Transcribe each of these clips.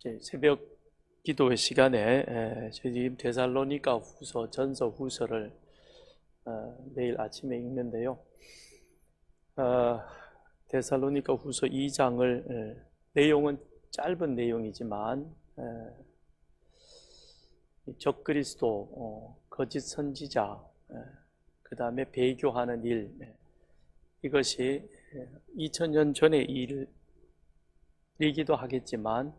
이제 새벽 기도회 시간에 저희 데살로니가 후서, 전서 후서를 내일 아침에 읽는데요. 데살로니가 후서 2장을 내용은 짧은 내용이지만 적그리스도, 거짓 선지자, 그 다음에 배교하는 일, 이것이 2000년 전의 일이기도 하겠지만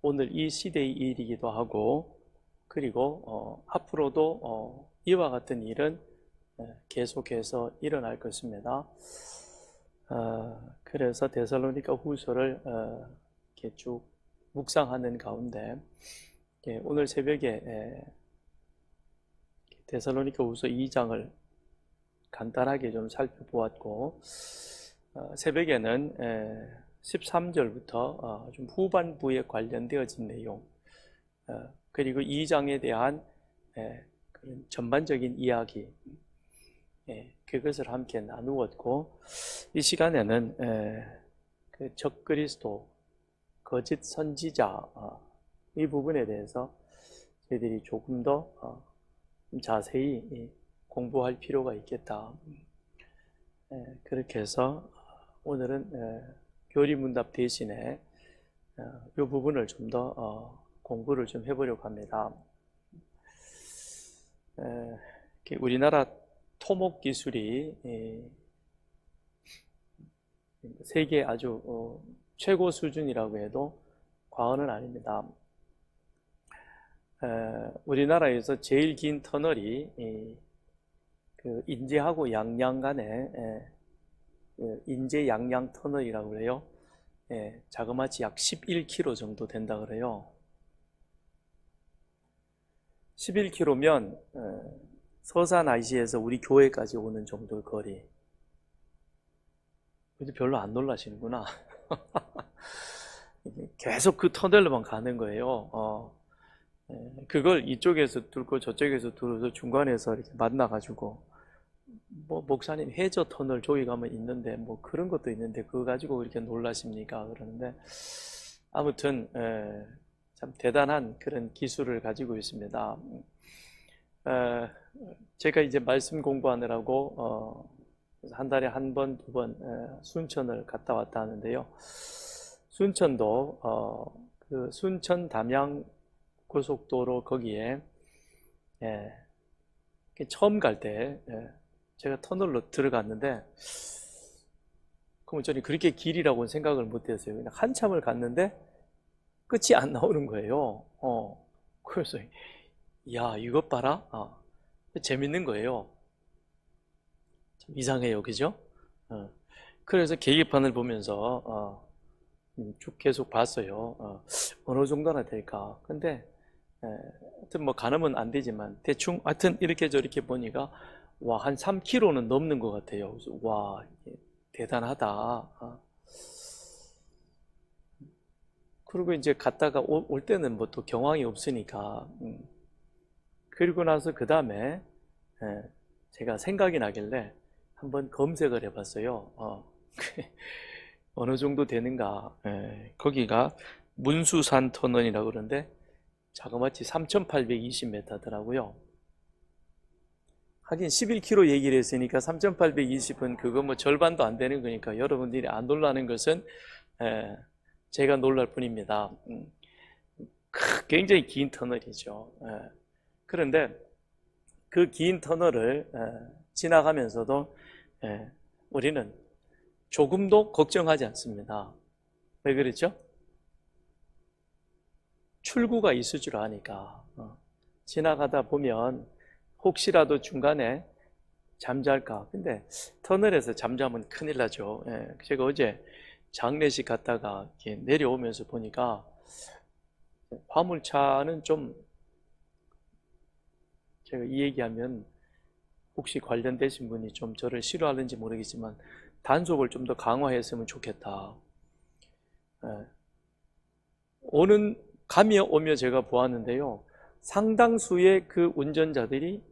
오늘 이 시대의 일이기도 하고, 그리고 앞으로도 이와 같은 일은 계속해서 일어날 것입니다. 그래서 데살로니가 후서를 이렇게 쭉 묵상하는 가운데 오늘 새벽에 데살로니가 후서 2장을 간단하게 좀 살펴보았고, 새벽에는 13절부터 좀 후반부에 관련되어진 내용, 그리고 2장에 대한 그런 전반적인 이야기, 그것을 함께 나누었고, 이 시간에는 그 적그리스도, 거짓 선지자, 이 부분에 대해서 저희들이 조금 더 자세히 공부할 필요가 있겠다. 그렇게 해서 오늘은 교리문답 대신에 이 부분을 좀 더 공부를 좀 해보려고 합니다. 우리나라 토목 기술이 세계 아주 최고 수준이라고 해도 과언은 아닙니다. 우리나라에서 제일 긴 터널이 그 인제하고 양양 간에 인제 양양 터널이라고 그래요. 자그마치 약 11km 정도 된다 그래요. 11km면 서산 IC에서 우리 교회까지 오는 정도의 거리. 별로 안 놀라시는구나. 계속 그 터널로만 가는 거예요. 그걸 이쪽에서 뚫고 저쪽에서 뚫어서 중간에서 이렇게 만나가지고, 뭐 목사님 해저 터널 저기 가면 있는데 뭐 그런 것도 있는데 그거 가지고 이렇게 놀라십니까? 그러는데 아무튼 참 대단한 그런 기술을 가지고 있습니다. 제가 이제 말씀 공부하느라고 한 달에 한 번, 두 번 순천을 갔다 왔다 하는데요. 순천도 그 순천 담양 고속도로 거기에 처음 갈 때 제가 터널로 들어갔는데, 그러면 저는 그렇게 길이라고는 생각을 못했어요. 그냥 한참을 갔는데 끝이 안 나오는 거예요. 그래서 야, 이것 봐라. 재밌는 거예요. 좀 이상해요, 그죠? 그래서 계기판을 보면서 쭉 계속 봤어요. 어느 정도나 될까. 근데 하여튼 뭐 가늠은 안 되지만 대충 하여튼 이렇게 저렇게 보니까 와, 한 3km는 넘는 것 같아요. 그래서 와, 대단하다. 그리고 이제 갔다가 올 때는 뭐 또 경황이 없으니까, 그리고 나서 그 다음에 제가 생각이 나길래 한번 검색을 해봤어요. 어느 정도 되는가. 거기가 문수산 터널이라고 그러는데 자그마치 3,820m더라고요. 하긴 11km 얘기를 했으니까 3,820은 그거 뭐 절반도 안 되는 거니까 여러분들이 안 놀라는 것은 제가 놀랄 뿐입니다. 굉장히 긴 터널이죠. 그런데 그 긴 터널을 지나가면서도 우리는 조금도 걱정하지 않습니다. 왜 그렇죠? 출구가 있을 줄 아니까. 지나가다 보면 혹시라도 중간에 잠잘까. 근데 터널에서 잠자면 큰일 나죠. 제가 어제 장례식 갔다가 이렇게 내려오면서 보니까 화물차는 좀, 제가 이 얘기하면 혹시 관련되신 분이 좀 저를 싫어하는지 모르겠지만 단속을 좀 더 강화했으면 좋겠다. 가며 오며 제가 보았는데요, 상당수의 그 운전자들이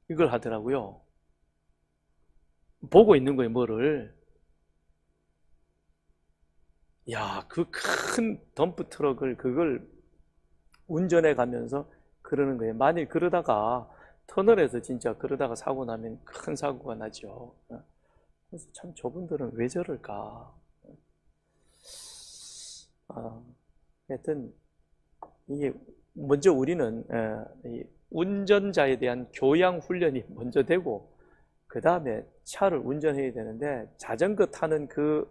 이걸 하더라고요. 보고 있는 거예요, 뭐를. 야, 그 큰 덤프 트럭을 그걸 운전해 가면서 그러는 거예요. 만일 그러다가 터널에서 진짜 그러다가 사고 나면 큰 사고가 나죠. 그래서 참 저분들은 왜 저럴까? 하여튼 이게 먼저 우리는 이 운전자에 대한 교양 훈련이 먼저 되고 그 다음에 차를 운전해야 되는데 자전거 타는 그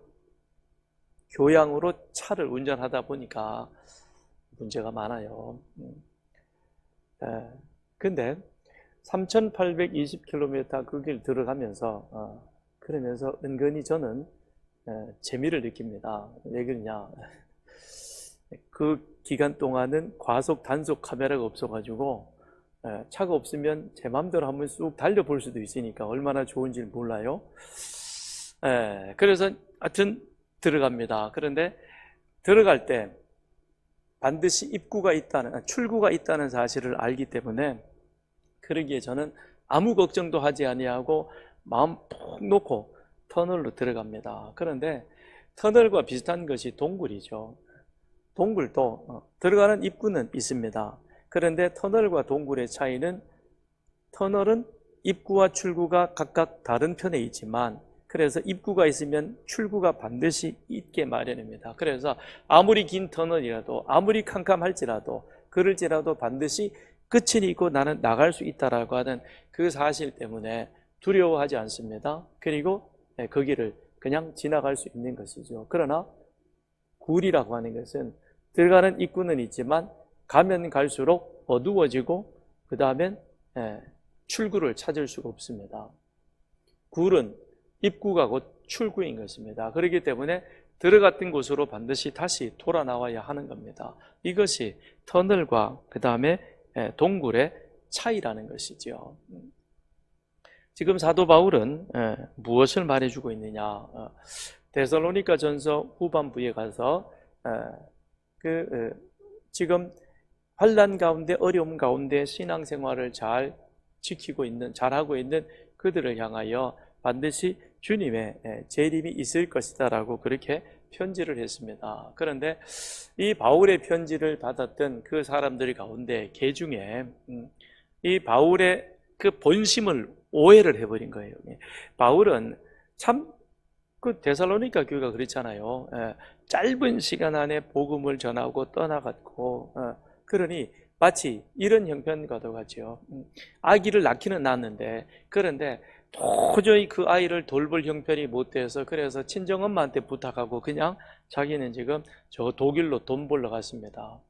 교양으로 차를 운전하다 보니까 문제가 많아요. 근데 3,820km 그 길 들어가면서 그러면서 은근히 저는 재미를 느낍니다. 왜 그러냐? 그 기간 동안은 과속 단속 카메라가 없어가지고 차가 없으면 제 마음대로 한번 쑥 달려볼 수도 있으니까 얼마나 좋은지 몰라요. 그래서 하여튼 들어갑니다. 그런데 들어갈 때 반드시 출구가 있다는 사실을 알기 때문에 그러기에 저는 아무 걱정도 하지 아니하고 마음 푹 놓고 터널로 들어갑니다. 그런데 터널과 비슷한 것이 동굴이죠. 동굴도 들어가는 입구는 있습니다. 그런데 터널과 동굴의 차이는 터널은 입구와 출구가 각각 다른 편에 있지만 그래서 입구가 있으면 출구가 반드시 있게 마련입니다. 그래서 아무리 긴 터널이라도 아무리 캄캄할지라도 그럴지라도 반드시 끝은 있고 나는 나갈 수 있다라고 하는 그 사실 때문에 두려워하지 않습니다. 그리고 그 길을 그냥 지나갈 수 있는 것이죠. 그러나 굴이라고 하는 것은 들어가는 입구는 있지만 가면 갈수록 어두워지고 그 다음엔 출구를 찾을 수가 없습니다. 굴은 입구가 곧 출구인 것입니다. 그렇기 때문에 들어갔던 곳으로 반드시 다시 돌아 나와야 하는 겁니다. 이것이 터널과 그 다음에 동굴의 차이라는 것이죠. 지금 사도 바울은 무엇을 말해주고 있느냐? 데살로니가 전서 후반부에 가서 지금 환난 가운데 어려움 가운데 신앙생활을 잘 지키고 있는 잘하고 있는 그들을 향하여 반드시 주님의 재림이 있을 것이다 라고 그렇게 편지를 했습니다. 그런데 이 바울의 편지를 받았던 그 사람들 가운데 개 중에 이 바울의 그 본심을 오해를 해버린 거예요. 바울은 참 그 데살로니가 교회가 그렇잖아요. 짧은 시간 안에 복음을 전하고 떠나갔고 그러니 마치 이런 형편과도 같죠. 아기를 낳기는 낳았는데 그런데 도저히 그 아이를 돌볼 형편이 못 돼서 그래서 친정엄마한테 부탁하고 그냥 자기는 지금 저 독일로 돈 벌러 갔습니다.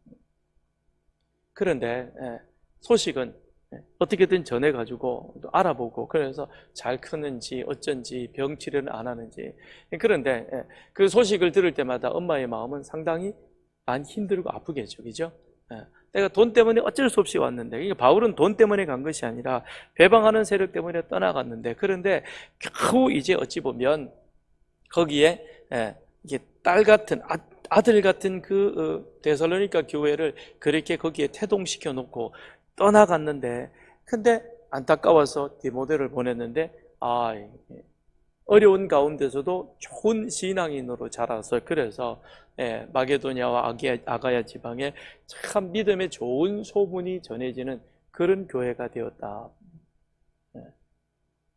그런데 소식은 어떻게든 전해가지고 또 알아보고 그래서 잘 크는지 어쩐지 병 치료는 안 하는지 그런데 그 소식을 들을 때마다 엄마의 마음은 상당히 많이 힘들고 아프겠죠. 그죠? 내가 돈 때문에 어쩔 수 없이 왔는데 그러니까 바울은 돈 때문에 간 것이 아니라 배방하는 세력 때문에 떠나갔는데 그런데 겨우 이제 어찌 보면 거기에 이게 딸 같은 아들 같은 그 데살로니가 교회를 그렇게 거기에 태동시켜 놓고 떠나갔는데 근데 안타까워서 디모데를 보냈는데 어려운 가운데서도 좋은 신앙인으로 자라서 그래서 마게도냐와 아가야 지방에 참 믿음의 좋은 소문이 전해지는 그런 교회가 되었다.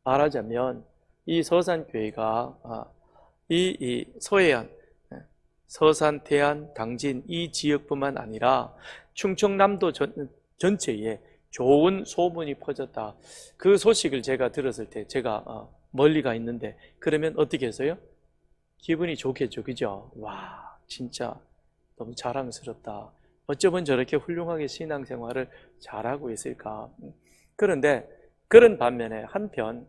말하자면 이 서산교회가 이 서해안, 서산, 태안, 당진 이 지역뿐만 아니라 충청남도 전체에 좋은 소문이 퍼졌다. 그 소식을 제가 들었을 때 제가 멀리 가 있는데 그러면 어떻게 해서요? 기분이 좋겠죠. 그죠? 와, 진짜 너무 자랑스럽다. 어쩌면 저렇게 훌륭하게 신앙생활을 잘하고 있을까? 그런데 그런 반면에 한편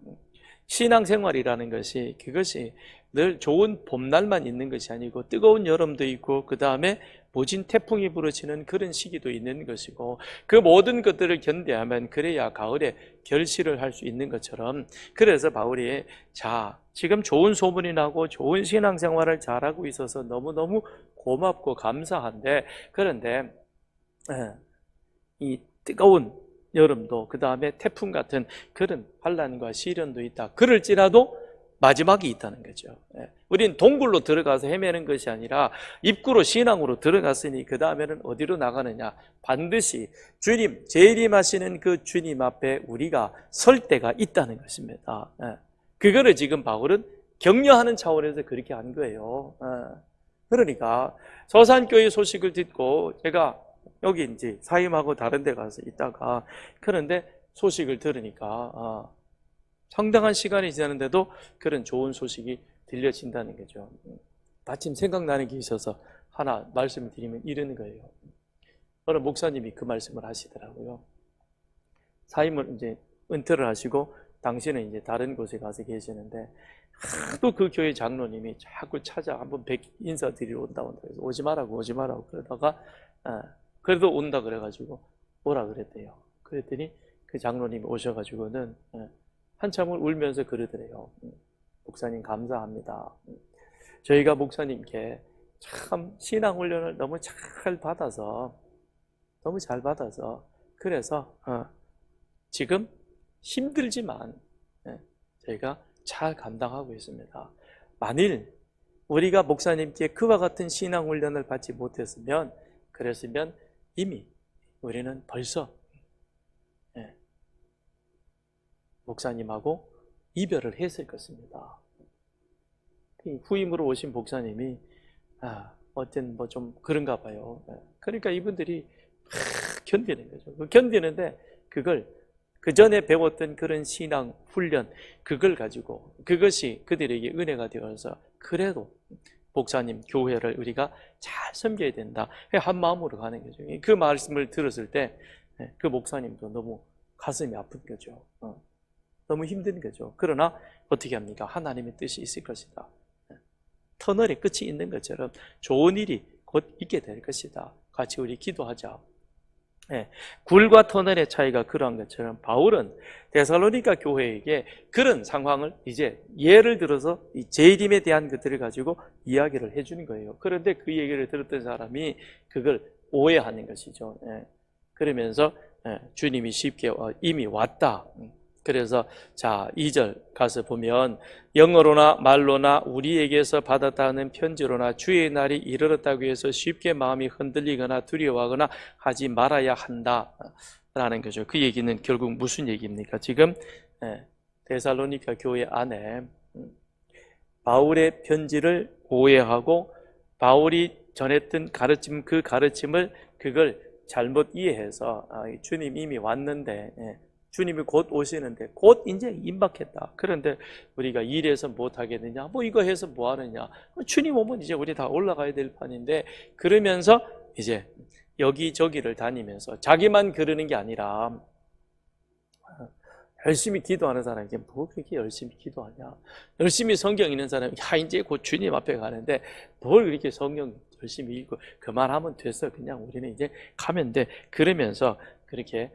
신앙생활이라는 것이 그것이 늘 좋은 봄날만 있는 것이 아니고 뜨거운 여름도 있고 그 다음에 모진 태풍이 부러지는 그런 시기도 있는 것이고 그 모든 것들을 견뎌야만 그래야 가을에 결실을 할 수 있는 것처럼 그래서 바울이 지금 좋은 소문이 나고 좋은 신앙생활을 잘하고 있어서 너무너무 고맙고 감사한데 그런데 이 뜨거운 여름도 그 다음에 태풍 같은 그런 환난과 시련도 있다. 그럴지라도 마지막이 있다는 거죠. 우린 동굴로 들어가서 헤매는 것이 아니라 입구로 신앙으로 들어갔으니 그 다음에는 어디로 나가느냐? 반드시 주님, 재림하시는 그 주님 앞에 우리가 설 때가 있다는 것입니다. 그거를 지금 바울은 격려하는 차원에서 그렇게 한 거예요. 그러니까 서산교회 소식을 듣고 제가 여기 이제 사임하고 다른 데 가서 있다가 그런데 소식을 들으니까 상당한 시간이 지났는데도 그런 좋은 소식이 들려진다는 거죠. 마침 생각나는 게 있어서 하나 말씀을 드리면 이런 거예요. 어느 목사님이 그 말씀을 하시더라고요. 사임을 이제 은퇴를 하시고 당신은 이제 다른 곳에 가서 계시는데 하도 그 교회 장로님이 자꾸 한번 인사드리러 온다고 해서 오지 말라고 그러다가 그래도 온다 그래가지고 오라 그랬대요. 그랬더니 그 장로님이 오셔가지고는 한참을 울면서 그러더래요. 목사님 감사합니다. 저희가 목사님께 참 신앙훈련을 너무 잘 받아서 그래서 지금 힘들지만 저희가 잘 감당하고 있습니다. 만일 우리가 목사님께 그와 같은 신앙훈련을 받지 못했으면 그랬으면 이미 우리는 벌써 목사님하고 이별을 했을 것입니다. 후임으로 오신 목사님이 어쨌든 뭐 좀 그런가 봐요. 그러니까 이분들이 견디는 거죠. 견디는데 그걸 그 전에 배웠던 그런 신앙 훈련 그걸 가지고 그것이 그들에게 은혜가 되어서 그래도 목사님 교회를 우리가 잘 섬겨야 된다. 한 마음으로 가는 거죠. 그 말씀을 들었을 때 그 목사님도 너무 가슴이 아픈 거죠. 너무 힘든 거죠. 그러나 어떻게 합니까? 하나님의 뜻이 있을 것이다. 터널의 끝이 있는 것처럼 좋은 일이 곧 있게 될 것이다. 같이 우리 기도하자. 굴과 터널의 차이가 그러한 것처럼 바울은 데살로니가 교회에게 그런 상황을 이제 예를 들어서 이 재림에 대한 것들을 가지고 이야기를 해주는 거예요. 그런데 그 얘기를 들었던 사람이 그걸 오해하는 것이죠. 그러면서 주님이 쉽게 이미 왔다. 그래서 자 2절 가서 보면 영어로나 말로나 우리에게서 받았다는 편지로나 주의 날이 이르렀다고 해서 쉽게 마음이 흔들리거나 두려워하거나 하지 말아야 한다 라는 거죠. 그 얘기는 결국 무슨 얘기입니까? 지금 데살로니가 교회 안에 바울의 편지를 오해하고 바울이 전했던 가르침 그 가르침을 그걸 잘못 이해해서 주님 이미 왔는데 주님이 곧 오시는데 곧 이제 임박했다. 그런데 우리가 일해서 못 하겠느냐? 뭐 이거 해서 뭐 하느냐? 주님 오면 이제 우리 다 올라가야 될 판인데 그러면서 이제 여기저기를 다니면서 자기만 그러는 게 아니라 열심히 기도하는 사람에게 뭐 그렇게 열심히 기도하냐? 열심히 성경 읽는 사람이 이제 곧 주님 앞에 가는데 뭘 그렇게 성경 열심히 읽고 그만하면 됐어. 그냥 우리는 이제 가면 돼. 그러면서 그렇게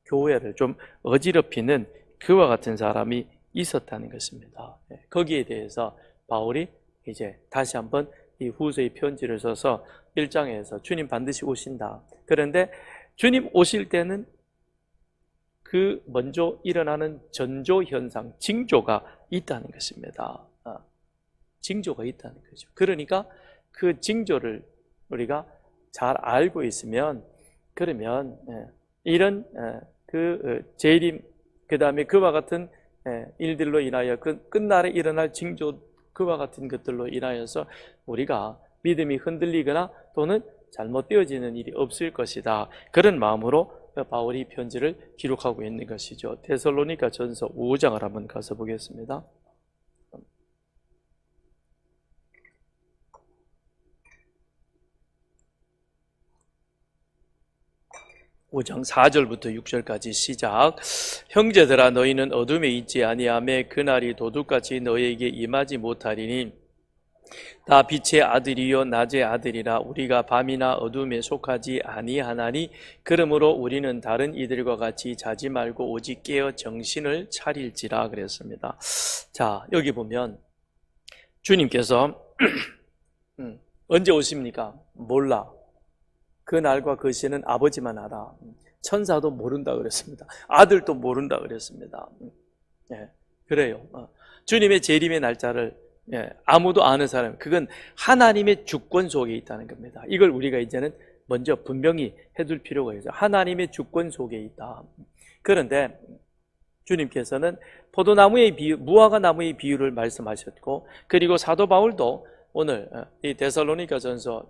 교회를 좀 어지럽히는 그와 같은 사람이 있었다는 것입니다. 거기에 대해서 바울이 이제 다시 한번 이 후서의 편지를 써서 1장에서 주님 반드시 오신다. 그런데 주님 오실 때는 그 먼저 일어나는 전조 현상, 징조가 있다는 것입니다. 징조가 있다는 거죠. 그러니까 그 징조를 우리가 잘 알고 있으면 그러면 이런 그 재림, 그 다음에 그와 같은 일들로 인하여 그 끝날에 일어날 징조, 그와 같은 것들로 인하여서 우리가 믿음이 흔들리거나 또는 잘못되어지는 일이 없을 것이다. 그런 마음으로 바울이 편지를 기록하고 있는 것이죠. 데살로니가 전서 5장을 한번 가서 보겠습니다. 5장 4절부터 6절까지 시작. 형제들아 너희는 어둠에 있지 아니하매 그날이 도둑같이 너희에게 임하지 못하리니 다 빛의 아들이요 낮의 아들이라 우리가 밤이나 어둠에 속하지 아니하나니 그러므로 우리는 다른 이들과 같이 자지 말고 오직 깨어 정신을 차릴지라 그랬습니다. 자 여기 보면 주님께서 언제 오십니까? 몰라. 그 날과 그 시는 아버지만 알아. 천사도 모른다 그랬습니다. 아들도 모른다 그랬습니다. 그래요. 주님의 재림의 날짜를 아무도 아는 사람, 그건 하나님의 주권 속에 있다는 겁니다. 이걸 우리가 이제는 먼저 분명히 해둘 필요가 있어요. 하나님의 주권 속에 있다. 그런데 주님께서는 포도나무의 비유, 무화과 나무의 비유를 말씀하셨고, 그리고 사도 바울도 오늘 이 데살로니가전서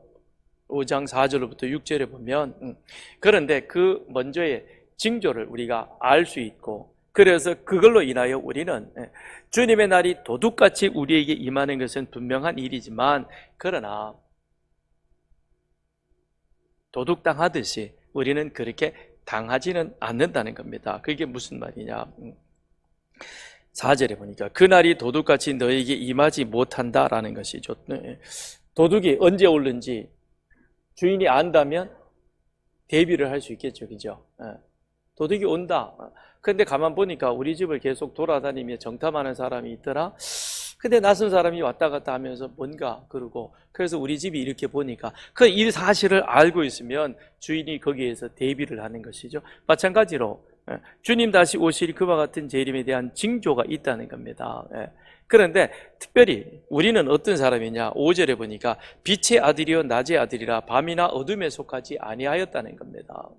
5장 4절부터 6절에 보면 그런데 그 먼저의 징조를 우리가 알 수 있고, 그래서 그걸로 인하여 우리는 주님의 날이 도둑같이 우리에게 임하는 것은 분명한 일이지만, 그러나 도둑당하듯이 우리는 그렇게 당하지는 않는다는 겁니다. 그게 무슨 말이냐? 4절에 보니까 그날이 도둑같이 너에게 임하지 못한다라는 것이죠. 도둑이 언제 오는지 주인이 안다면 대비를 할 수 있겠죠. 그죠? 도둑이 온다. 근데 가만 보니까 우리 집을 계속 돌아다니며 정탐하는 사람이 있더라. 근데 낯선 사람이 왔다 갔다 하면서 뭔가 그러고, 그래서 우리 집이 이렇게 보니까 그 이 사실을 알고 있으면 주인이 거기에서 대비를 하는 것이죠. 마찬가지로 주님 다시 오실 그와 같은 재림에 대한 징조가 있다는 겁니다. 그런데 특별히 우리는 어떤 사람이냐? 5절에 보니까 빛의 아들이요 낮의 아들이라 밤이나 어둠에 속하지 아니하였다는 겁니다.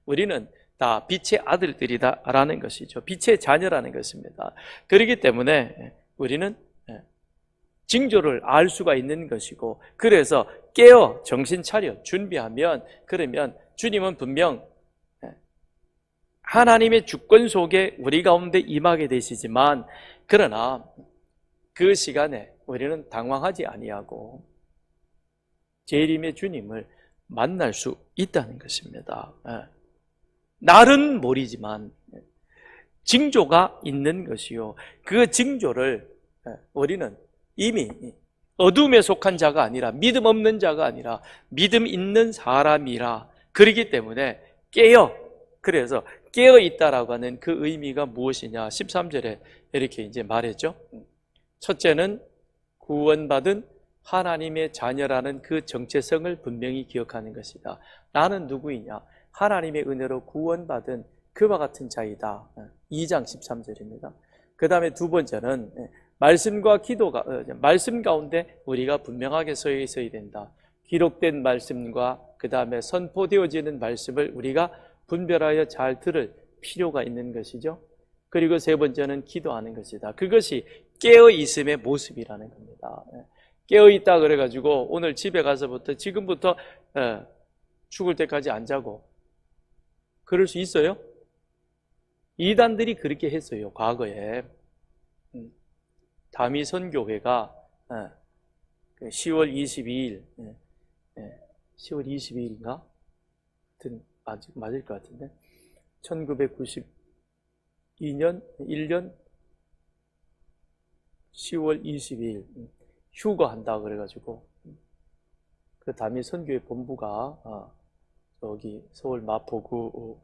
우리는 다 빛의 아들들이다라는 것이죠. 빛의 자녀라는 것입니다. 그렇기 때문에 우리는 징조를 알 수가 있는 것이고, 그래서 깨어 정신 차려 준비하면, 그러면 주님은 분명 하나님의 주권 속에 우리 가운데 임하게 되시지만, 그러나 그 시간에 우리는 당황하지 아니하고 재림의 주님을 만날 수 있다는 것입니다. 날은 모르지만 징조가 있는 것이요, 그 징조를 우리는 이미 어둠에 속한 자가 아니라, 믿음 없는 자가 아니라 믿음 있는 사람이라, 그렇기 때문에 그래서 깨어 있다라고 하는 그 의미가 무엇이냐? 13절에 이렇게 이제 말했죠. 첫째는 구원받은 하나님의 자녀라는 그 정체성을 분명히 기억하는 것이다. 나는 누구이냐? 하나님의 은혜로 구원받은 그와 같은 자이다. 2장 13절입니다. 그 다음에 두 번째는 말씀과 기도가, 말씀 가운데 우리가 분명하게 서 있어야 된다. 기록된 말씀과 그 다음에 선포되어지는 말씀을 우리가 분별하여 잘 들을 필요가 있는 것이죠. 그리고 세 번째는 기도하는 것이다. 그것이 깨어있음의 모습이라는 겁니다. 깨어있다 그래가지고 오늘 집에 가서부터, 지금부터 죽을 때까지 안 자고 그럴 수 있어요? 이단들이 그렇게 했어요, 과거에. 다미선교회가 10월 22일 10월 22일인가? 하여튼 아직 맞을 것 같은데 1992년 1년 10월 22일 휴거한다 그래가지고 그 다미선교회 본부가 저기 서울 마포구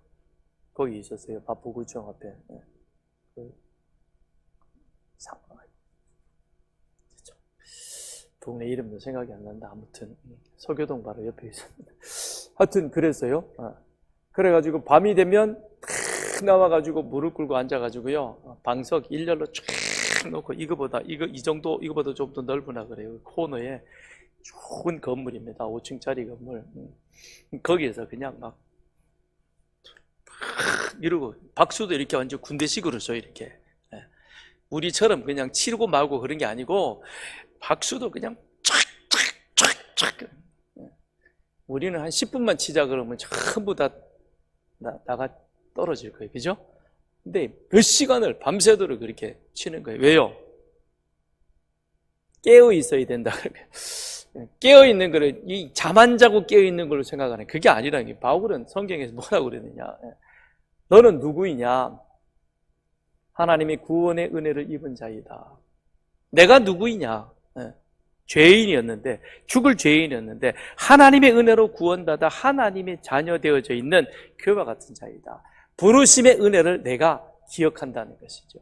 거기 있었어요. 마포구청 앞에. 동네 이름도 생각이 안 난다. 아무튼 서교동 바로 옆에 있었는데 하여튼 그랬어요. 그래가지고 밤이 되면 탁 나와가지고 무릎 꿇고 앉아가지고요, 방석 일렬로 쫙 놓고, 이거보다 이 정도, 이거보다 좀 더 넓으나 그래요. 코너에 좋은 건물입니다. 5층짜리 건물. 거기에서 그냥 막 이러고 박수도 이렇게 완전 군대식으로 써, 이렇게. 우리처럼 그냥 치르고 말고 그런 게 아니고 박수도 그냥 촥촥촥촥. 우리는 한 10분만 치자 그러면 전부 다 나가 떨어질 거예요. 그죠? 근데 몇 시간을 밤새도록 그렇게 치는 거예요. 왜요? 깨어 있어야 된다. 깨어 있는 거를 잠 안 자고 깨어 있는 걸로 생각하는, 그게 아니라는 게, 바울은 성경에서 뭐라고 그러느냐? 너는 누구이냐? 하나님의 구원의 은혜를 입은 자이다. 내가 누구이냐? 죄인이었는데, 죽을 죄인이었는데 하나님의 은혜로 구원받아 하나님의 자녀 되어져 있는 그와 같은 자이다. 부르심의 은혜를 내가 기억한다는 것이죠.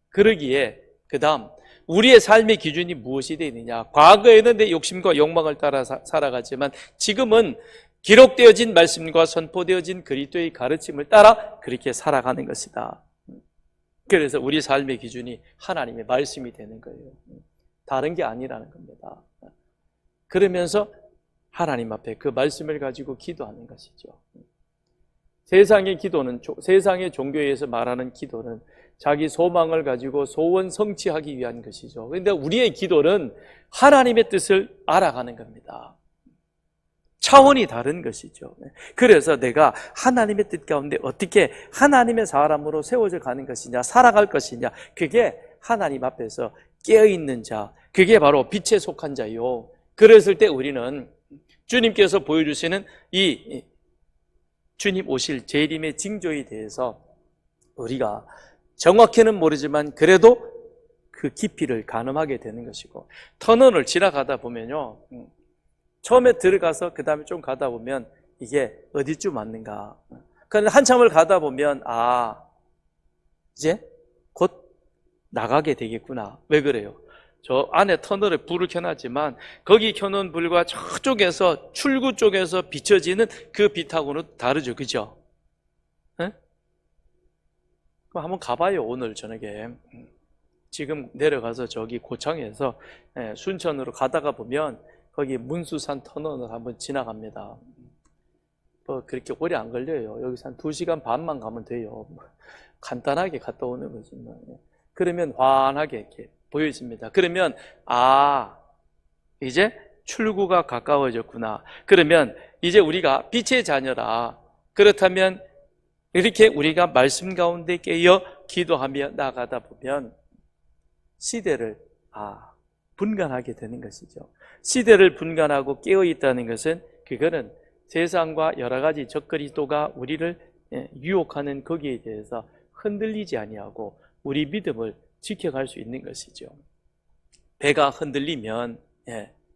그러기에 그 다음 우리의 삶의 기준이 무엇이 되느냐? 과거에는 내 욕심과 욕망을 따라 살아갔지만 지금은 기록되어진 말씀과 선포되어진 그리스도의 가르침을 따라 그렇게 살아가는 것이다. 그래서 우리 삶의 기준이 하나님의 말씀이 되는 거예요. 다른 게 아니라는 겁니다. 그러면서 하나님 앞에 그 말씀을 가지고 기도하는 것이죠. 세상의 기도는, 세상의 종교에서 말하는 기도는 자기 소망을 가지고 소원 성취하기 위한 것이죠. 그런데 우리의 기도는 하나님의 뜻을 알아가는 겁니다. 차원이 다른 것이죠. 그래서 내가 하나님의 뜻 가운데 어떻게 하나님의 사람으로 세워져 가는 것이냐, 살아갈 것이냐, 그게 하나님 앞에서 깨어있는 자, 그게 바로 빛에 속한 자요. 그랬을 때 우리는 주님께서 보여주시는 이 주님 오실 재림의 징조에 대해서 우리가 정확히는 모르지만 그래도 그 깊이를 가늠하게 되는 것이고, 터널을 지나가다 보면요, 처음에 들어가서 그 다음에 좀 가다 보면 이게 어디쯤 왔는가. 그런데 한참을 가다 보면 이제 곧 나가게 되겠구나. 왜 그래요? 저 안에 터널에 불을 켜놨지만 거기 켜놓은 불과 저쪽에서 출구 쪽에서 비춰지는 그 빛하고는 다르죠. 그죠? 네? 그럼 한번 가봐요. 오늘 저녁에 지금 내려가서 저기 고창에서 순천으로 가다가 보면 거기 문수산 터널을 한번 지나갑니다. 뭐 그렇게 오래 안 걸려요. 여기서 한 2시간 반만 가면 돼요. 간단하게 갔다 오는 거지. 그러면 환하게 이렇게 보여집니다. 그러면 이제 출구가 가까워졌구나. 그러면 이제 우리가 빛의 자녀라. 그렇다면 이렇게 우리가 말씀 가운데 깨어 기도하며 나가다 보면 시대를 분간하게 되는 것이죠. 시대를 분간하고 깨어있다는 것은 그거는 세상과 여러 가지 적그리스도가 우리를 유혹하는 거기에 대해서 흔들리지 아니하고 우리 믿음을 지켜갈 수 있는 것이죠. 배가 흔들리면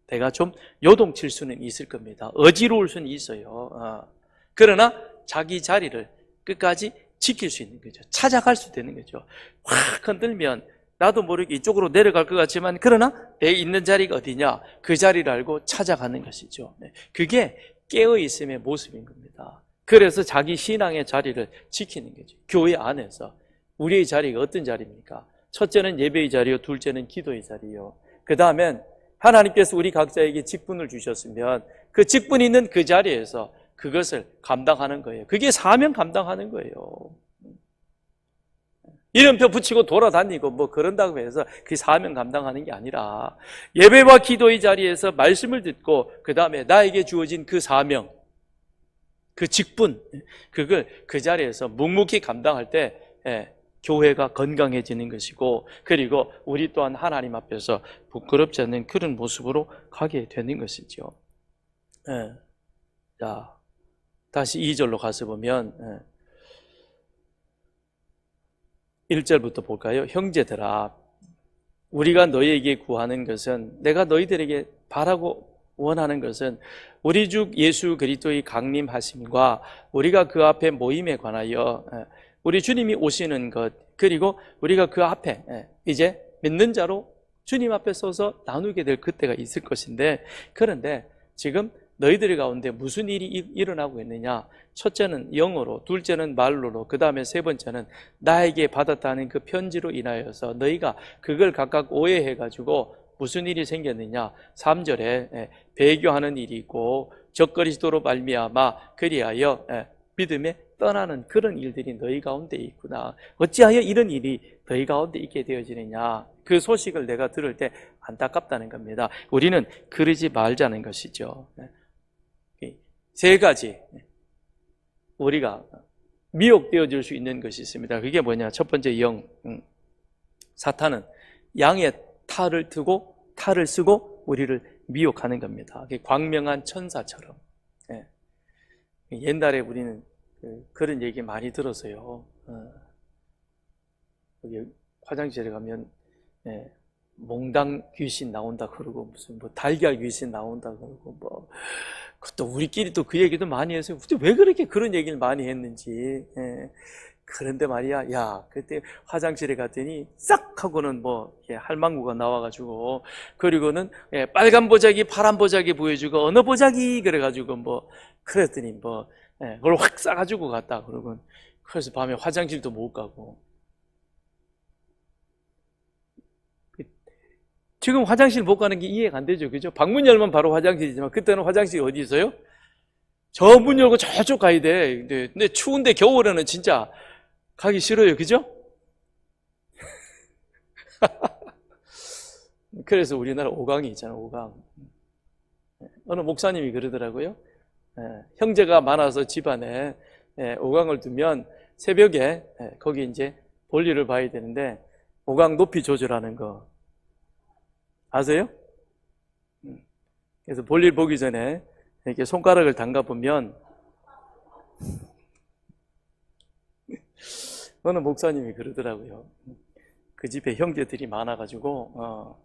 배가 좀 요동칠 수는 있을 겁니다. 어지러울 수는 있어요. 그러나 자기 자리를 끝까지 지킬 수 있는 거죠. 찾아갈 수 되는 거죠. 확 흔들면 나도 모르게 이쪽으로 내려갈 것 같지만 그러나 내 있는 자리가 어디냐, 그 자리를 알고 찾아가는 것이죠. 그게 깨어있음의 모습인 겁니다. 그래서 자기 신앙의 자리를 지키는 거죠. 교회 안에서 우리의 자리가 어떤 자리입니까? 첫째는 예배의 자리요, 둘째는 기도의 자리요, 그 다음엔 하나님께서 우리 각자에게 직분을 주셨으면 그 직분 있는 그 자리에서 그것을 감당하는 거예요. 그게 사명 감당하는 거예요. 이름표 붙이고 돌아다니고 뭐 그런다고 해서 그 사명 감당하는 게 아니라 예배와 기도의 자리에서 말씀을 듣고 그 다음에 나에게 주어진 그 사명, 그 직분, 그걸 그 자리에서 묵묵히 감당할 때 교회가 건강해지는 것이고, 그리고 우리 또한 하나님 앞에서 부끄럽지 않는 그런 모습으로 가게 되는 것이죠. 자, 다시 2절로 가서 보면 1절부터 볼까요? 형제들아, 우리가 너희에게 구하는 것은, 내가 너희들에게 바라고 원하는 것은 우리 주 예수 그리스도의 강림하심과 우리가 그 앞에 모임에 관하여 우리 주님이 오시는 것, 그리고 우리가 그 앞에 이제 믿는 자로 주님 앞에 서서 나누게 될 그때가 있을 것인데, 그런데 지금 너희들 가운데 무슨 일이 일어나고 있느냐? 첫째는 영어로, 둘째는 말로로, 그 다음에 세 번째는 나에게 받았다는 그 편지로 인하여서 너희가 그걸 각각 오해해가지고 무슨 일이 생겼느냐? 3절에 배교하는 일이 있고 적그리스도로 말미암아 그리하여 믿음에 떠나는 그런 일들이 너희 가운데 있구나. 어찌하여 이런 일이 너희 가운데 있게 되어지느냐? 그 소식을 내가 들을 때 안타깝다는 겁니다. 우리는 그러지 말자는 것이죠. 세 가지 우리가 미혹되어질 수 있는 것이 있습니다. 그게 뭐냐? 첫 번째, 사탄은 양의 탈을 쓰고 우리를 미혹하는 겁니다. 광명한 천사처럼. 옛날에 우리는 그런 얘기 많이 들었어요. 여기 화장실에 가면 몽당 귀신 나온다 그러고 무슨 뭐 달걀 귀신 나온다 그러고 뭐 그것도 우리끼리 또 그 얘기도 많이 했어요. 왜 그렇게 그런 얘기를 많이 했는지. 그런데 말이야, 그때 화장실에 갔더니 싹 하고는 뭐 할망구가 나와가지고, 그리고는 빨간 보자기, 파란 보자기 보여주고 어느 보자기 그래가지고 뭐 그랬더니 뭐 그걸 확 싸가지고 갔다 그러고, 그래서 밤에 화장실도 못 가고. 지금 화장실 못 가는 게 이해가 안 되죠. 그죠? 방문 열면 바로 화장실이지만 그때는 화장실이 어디 있어요? 저 문 열고 저쪽 가야 돼. 근데 추운데 겨울에는 진짜 가기 싫어요. 그죠? 그래서 우리나라 5강이 있잖아요. 5강. 어느 목사님이 그러더라고요. 형제가 많아서 집안에 5강을 두면 새벽에 거기 이제 볼일을 봐야 되는데 5강 높이 조절하는 거 아세요? 그래서 볼일 보기 전에 이렇게 손가락을 담가 보면 어느 목사님이 그러더라고요. 그 집에 형제들이 많아가지고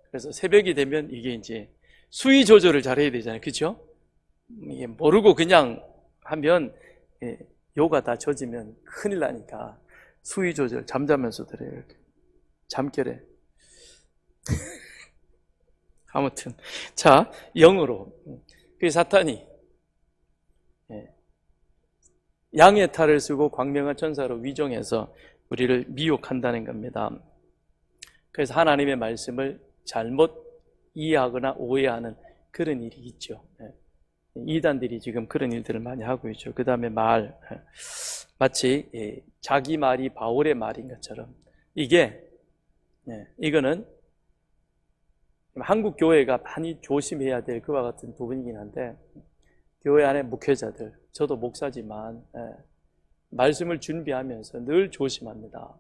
그래서 새벽이 되면 이게 이제 수위 조절을 잘해야 되잖아요. 그렇죠? 이게 모르고 그냥 하면 요가 다 젖으면 큰일 나니까 수위 조절 잠자면서도 해요. 이렇게 잠결에. 아무튼 자, 영으로 그 사탄이 양의 탈을 쓰고 광명한 천사로 위정해서 우리를 미혹한다는 겁니다. 그래서 하나님의 말씀을 잘못 이해하거나 오해하는 그런 일이 있죠. 이단들이 지금 그런 일들을 많이 하고 있죠. 그 다음에 말, 마치 자기 말이 바울의 말인 것처럼 이거는 한국 교회가 많이 조심해야 될 그와 같은 부분이긴 한데, 교회 안에 목회자들, 저도 목사지만 말씀을 준비하면서 늘 조심합니다.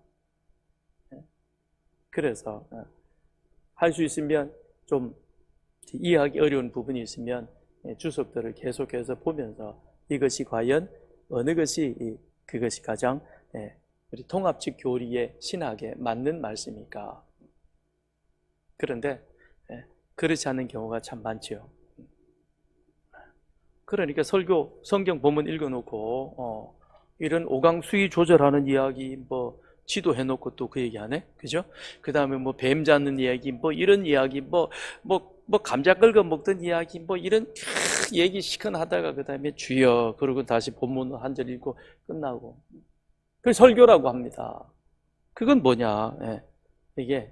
그래서 할 수 있으면 좀 이해하기 어려운 부분이 있으면 주석들을 계속해서 보면서 이것이 과연 어느 것이 그것이 가장 우리 통합식 교리의 신학에 맞는 말씀일까? 그런데 그렇지 않은 경우가 참 많죠. 그러니까 설교 성경 본문 읽어놓고 이런 오강 수위 조절하는 이야기 뭐 지도해놓고 또 그 얘기 안 해? 그죠? 그 다음에 뭐 뱀 잡는 이야기 뭐 이런 이야기 뭐 감자 긁어 먹던 이야기 뭐 이런 얘기 시큰하다가 그 다음에 주여 그러고 다시 본문 한 절 읽고 끝나고 그걸 설교라고 합니다. 그건 뭐냐? 이게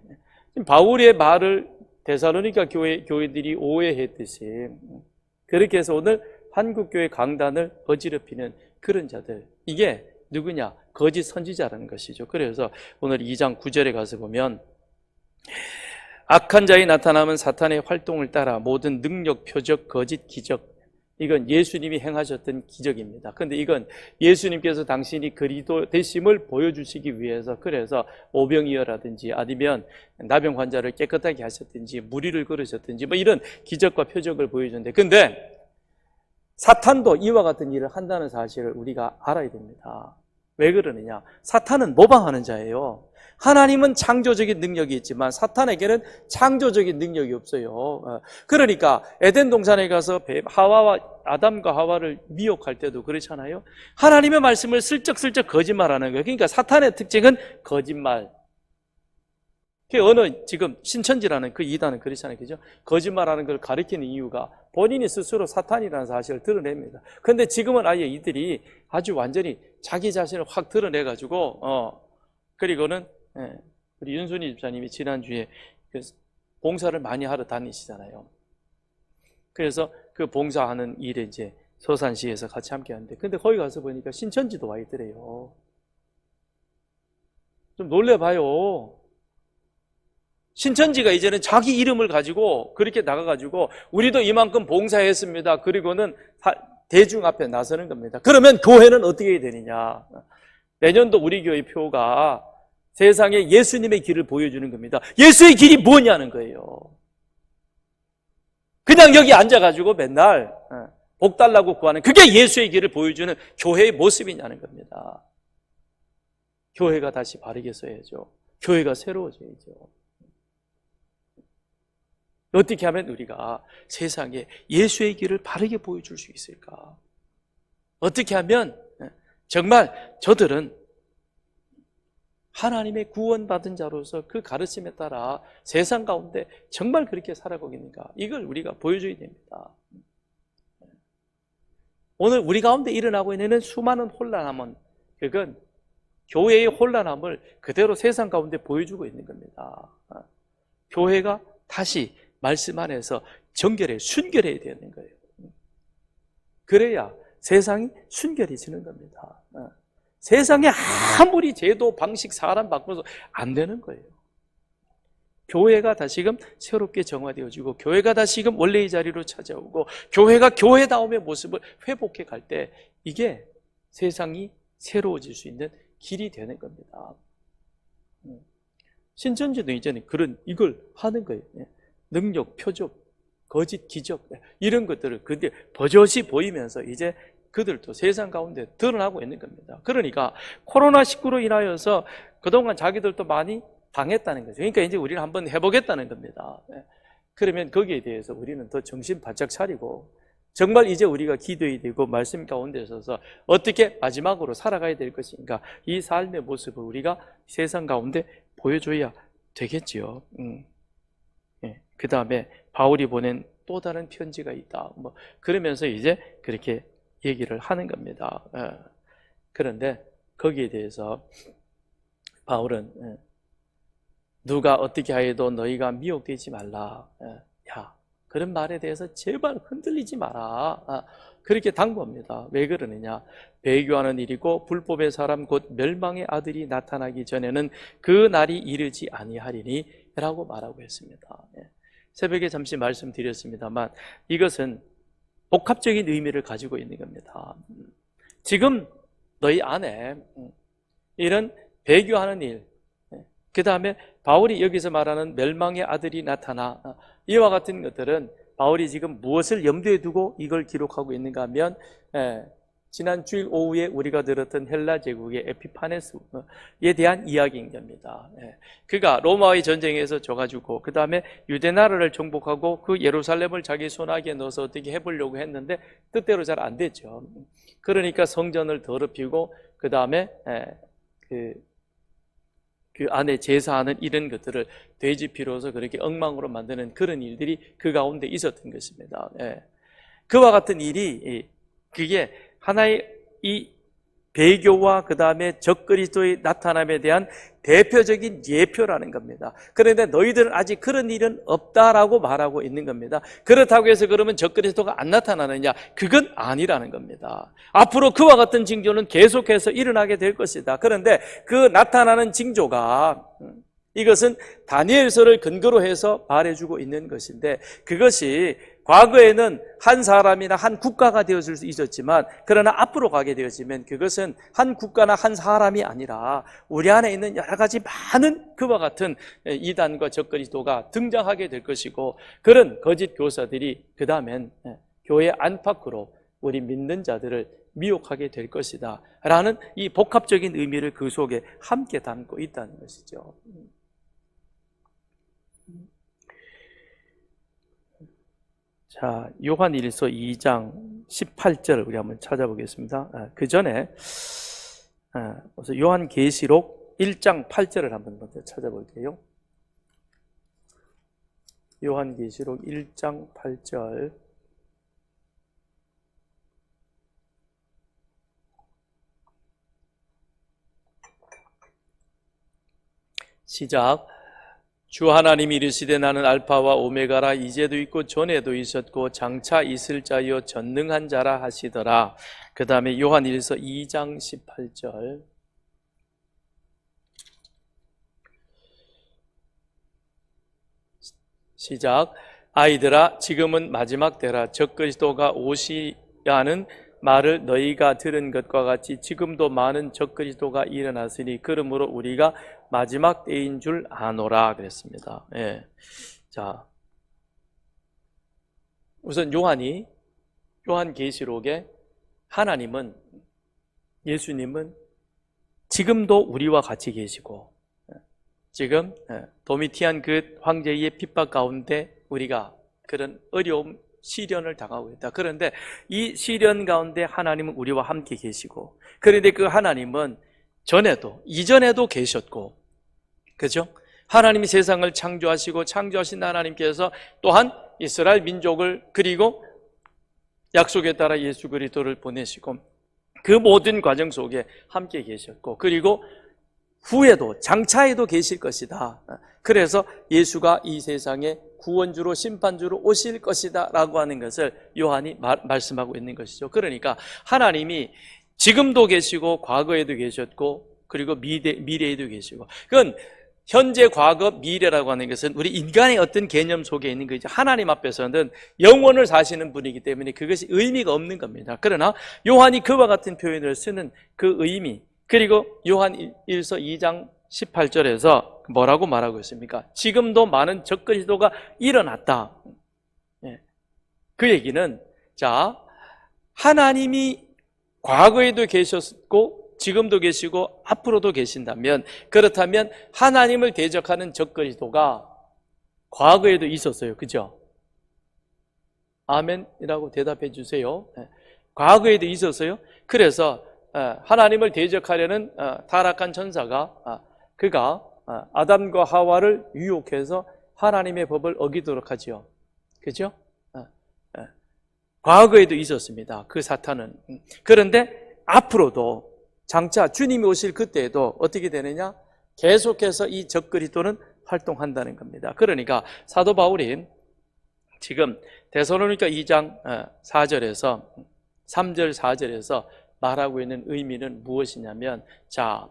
바울의 말을 데살로니가 교회들이 오해했듯이 그렇게 해서 오늘 한국교회 강단을 어지럽히는 그런 자들, 이게 누구냐? 거짓 선지자라는 것이죠. 그래서 오늘 2장 9절에 가서 보면 악한 자의 나타남은 사탄의 활동을 따라 모든 능력, 표적, 거짓, 기적, 이건 예수님이 행하셨던 기적입니다. 그런데 이건 예수님께서 당신이 그리스도 되심을 보여주시기 위해서, 그래서 오병이어라든지 아니면 나병 환자를 깨끗하게 하셨든지 무리를 걸으셨든지 뭐 이런 기적과 표적을 보여주는데, 근데 사탄도 이와 같은 일을 한다는 사실을 우리가 알아야 됩니다. 왜 그러느냐? 사탄은 모방하는 자예요. 하나님은 창조적인 능력이 있지만 사탄에게는 창조적인 능력이 없어요. 그러니까 에덴 동산에 가서 아담과 하와를 미혹할 때도 그렇잖아요. 하나님의 말씀을 슬쩍슬쩍 거짓말하는 거예요. 그러니까 사탄의 특징은 거짓말. 지금 신천지라는 그 이단은 그렇잖아요. 그죠? 거짓말하는 걸 가리키는 이유가 본인이 스스로 사탄이라는 사실을 드러냅니다. 그런데 지금은 아예 이들이 아주 완전히 자기 자신을 확 드러내가지고, 그리고는, 우리 윤순희 집사님이 지난주에 그 봉사를 많이 하러 다니시잖아요. 그래서 그 봉사하는 일에 이제 서산시에서 같이 함께 하는데, 근데 거기 가서 보니까 신천지도 와 있더래요. 좀 놀래봐요. 신천지가 이제는 자기 이름을 가지고 그렇게 나가가지고 우리도 이만큼 봉사했습니다. 그리고는 대중 앞에 나서는 겁니다. 그러면 교회는 어떻게 해야 되느냐? 내년도 우리 교회 표가 세상에 예수님의 길을 보여주는 겁니다. 예수의 길이 뭐냐는 거예요. 그냥 여기 앉아가지고 맨날 복 달라고 구하는, 그게 예수의 길을 보여주는 교회의 모습이냐는 겁니다. 교회가 다시 바르게 서야죠. 교회가 새로워져야죠. 어떻게 하면 우리가 세상에 예수의 길을 바르게 보여줄 수 있을까? 어떻게 하면 정말 저들은 하나님의 구원받은 자로서 그 가르침에 따라 세상 가운데 정말 그렇게 살아가겠는가? 이걸 우리가 보여줘야 됩니다. 오늘 우리 가운데 일어나고 있는 수많은 혼란함은, 그건 교회의 혼란함을 그대로 세상 가운데 보여주고 있는 겁니다. 교회가 다시 말씀 안에서 정결해 순결해야 되는 거예요. 그래야 세상이 순결해지는 겁니다. 세상에 아무리 제도, 방식, 사람 바꿔서 안 되는 거예요. 교회가 다시금 새롭게 정화되어지고 교회가 다시금 원래의 자리로 찾아오고 교회가 교회다움의 모습을 회복해 갈 때 이게 세상이 새로워질 수 있는 길이 되는 겁니다. 신천지도 이제는 이걸 하는 거예요. 능력, 표적, 거짓, 기적 이런 것들을 근데 버젓이 보이면서 이제 그들도 세상 가운데 드러나고 있는 겁니다. 그러니까 코로나19로 인하여서 그동안 자기들도 많이 당했다는 거죠. 그러니까 이제 우리는 한번 해보겠다는 겁니다. 그러면 거기에 대해서 우리는 더 정신 바짝 차리고 정말 이제 우리가 기도해야 되고 말씀 가운데 서서 어떻게 마지막으로 살아가야 될 것인가 이 삶의 모습을 우리가 세상 가운데 보여줘야 되겠지요. 그 다음에 바울이 보낸 또 다른 편지가 있다. 그러면서 이제 그렇게 얘기를 하는 겁니다. 그런데 거기에 대해서 바울은 누가 어떻게 하여도 너희가 미혹되지 말라. 야, 그런 말에 대해서 제발 흔들리지 마라. 그렇게 당부합니다. 왜 그러느냐? 배교하는 일이고 불법의 사람 곧 멸망의 아들이 나타나기 전에는 그 날이 이르지 아니하리니 라고 말하고 했습니다. 새벽에 잠시 말씀드렸습니다만 이것은 복합적인 의미를 가지고 있는 겁니다. 지금 너희 안에 이런 배교하는 일, 그 다음에 바울이 여기서 말하는 멸망의 아들이 나타나 이와 같은 것들은 바울이 지금 무엇을 염두에 두고 이걸 기록하고 있는가 하면 지난 주일 오후에 우리가 들었던 헬라 제국의 에피파네스에 대한 이야기인 겁니다. 그가 로마와의 전쟁에서 져가지고 그 다음에 유대 나라를 정복하고 그 예루살렘을 자기 손아귀에 넣어서 어떻게 해보려고 했는데 뜻대로 잘 안 됐죠. 그러니까 성전을 더럽히고 그 다음에 그 안에 제사하는 이런 것들을 되짚이로서 그렇게 엉망으로 만드는 그런 일들이 그 가운데 있었던 것입니다. 그와 같은 일이 그게 하나의 이 배교와 그 다음에 적그리스도의 나타남에 대한 대표적인 예표라는 겁니다. 그런데 너희들은 아직 그런 일은 없다라고 말하고 있는 겁니다. 그렇다고 해서 그러면 적그리스도가 안 나타나느냐? 그건 아니라는 겁니다. 앞으로 그와 같은 징조는 계속해서 일어나게 될 것이다. 그런데 그 나타나는 징조가 이것은 다니엘서를 근거로 해서 말해주고 있는 것인데 그것이 과거에는 한 사람이나 한 국가가 되어줄 수 있었지만 그러나 앞으로 가게 되어지면 그것은 한 국가나 한 사람이 아니라 우리 안에 있는 여러 가지 많은 그와 같은 이단과 적그리스도가 등장하게 될 것이고 그런 거짓 교사들이 그 다음엔 교회 안팎으로 우리 믿는 자들을 미혹하게 될 것이다 라는 이 복합적인 의미를 그 속에 함께 담고 있다는 것이죠. 자, 요한일서 2장 18절 우리 한번 찾아보겠습니다. 그 전에 요한계시록 1장 8절을 한번 먼저 찾아볼게요. 요한계시록 1장 8절 시작. 주 하나님이 이르시되 나는 알파와 오메가라 이제도 있고 전에도 있었고 장차 있을 자여 전능한 자라 하시더라. 그 다음에 요한일서 2장 18절 시작. 아이들아 지금은 마지막 때라 적그리스도가 오시야 하는 말을 너희가 들은 것과 같이 지금도 많은 적그리스도가 일어났으니 그러므로 우리가 마지막 때인 줄 아노라 그랬습니다. 자, 우선 요한계시록에 하나님은 예수님은 지금도 우리와 같이 계시고 지금 도미티안 그 황제의 핍박 가운데 우리가 그런 어려움 시련을 당하고 있다. 그런데 이 시련 가운데 하나님은 우리와 함께 계시고 그런데 그 하나님은 이전에도 계셨고 그죠? 하나님이 세상을 창조하시고 창조하신 하나님께서 또한 이스라엘 민족을 그리고 약속에 따라 예수 그리스도를 보내시고 그 모든 과정 속에 함께 계셨고 그리고 후에도 장차에도 계실 것이다. 그래서 예수가 이 세상에 구원주로 심판주로 오실 것이다 라고 하는 것을 요한이 말씀하고 있는 것이죠. 그러니까 하나님이 지금도 계시고 과거에도 계셨고 그리고 미래에도 계시고, 그건 현재, 과거, 미래라고 하는 것은 우리 인간의 어떤 개념 속에 있는 거죠. 하나님 앞에서는 영원을 사시는 분이기 때문에 그것이 의미가 없는 겁니다. 그러나 요한이 그와 같은 표현을 쓰는 그 의미, 그리고 요한 1서 2장 18절에서 뭐라고 말하고 있습니까? 지금도 많은 적그리스도가 일어났다. 그 얘기는, 자, 하나님이 과거에도 계셨고 지금도 계시고 앞으로도 계신다면, 그렇다면 하나님을 대적하는 적그리스도가 과거에도 있었어요. 그죠? 아멘이라고 대답해 주세요. 과거에도 있었어요. 그래서 하나님을 대적하려는 타락한 천사가 그가 아담과 하와를 유혹해서 하나님의 법을 어기도록 하죠. 그죠? 과거에도 있었습니다. 그 사탄은. 그런데 앞으로도 장차 주님이 오실 그때에도 어떻게 되느냐? 계속해서 이 적그리스도는 활동한다는 겁니다. 그러니까 사도 바울이 지금 데살로니가 2장 4절에서 3절 4절에서 말하고 있는 의미는 무엇이냐면, 자,